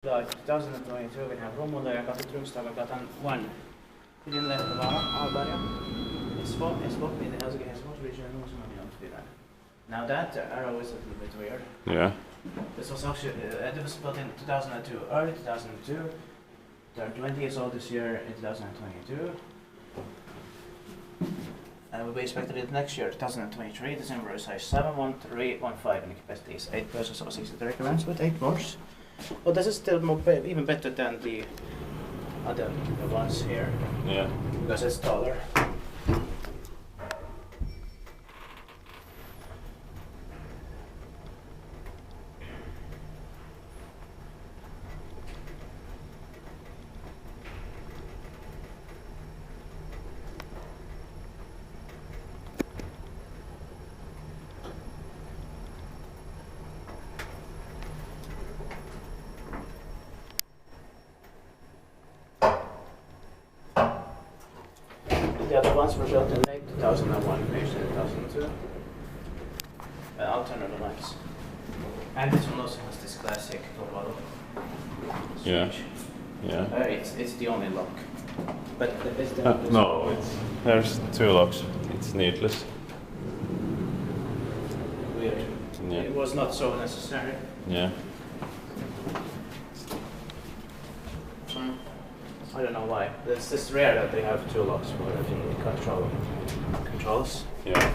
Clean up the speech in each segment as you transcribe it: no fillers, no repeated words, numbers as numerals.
2022 we have Rummunlyöjänkatu, Trunstagagatan 1 within Leppävaara, Albania, Espoo in the Helsinki-Helsingfors region, Rummunlyöjänkatu, Finland. Now that arrow is a little bit weird. Yeah. This was actually it was built in 2002, early 2002. Turned 20 years old this year in 2022. And will be expected it next year, 2023. The December is size 71315 and the capacity is 8 persons or 60 recommends with 8 doors. Well, this is still more even better than the other ones here. Yeah. Because it's taller. The other ones were built in late 2001, finished in 2002. Alternative lines. And this one also has this classic model. Yeah. Yeah. It's the only lock. But it's the no, there's 2 locks. It's needless. Weird. Yeah. It was not so necessary. Yeah. I don't know why. It's rare that they have 2 locks for the controls. Yeah.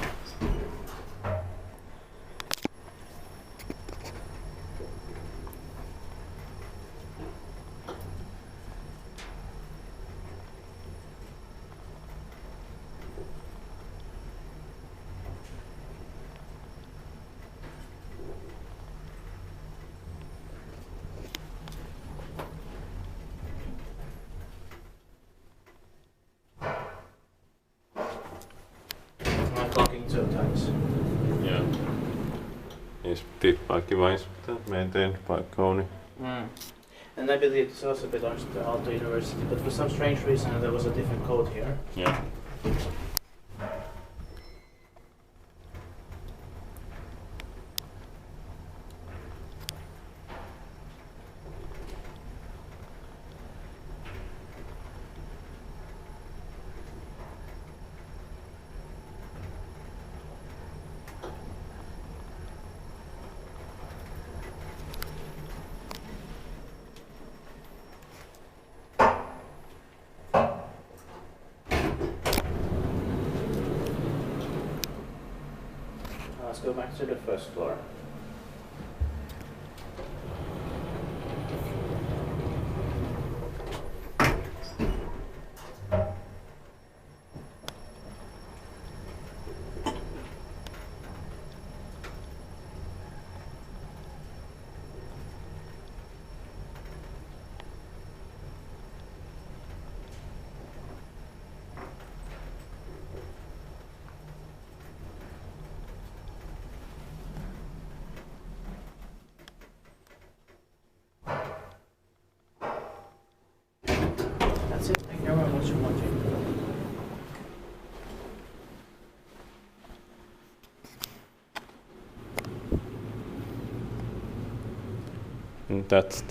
Clocking 2 times. Yeah. Is maintained by Kone. And I believe this also belongs to the Aalto University, but for some strange reason there was a different code here. Yeah. Let's go back to the first floor. That's it. Thank you very much for watching. That's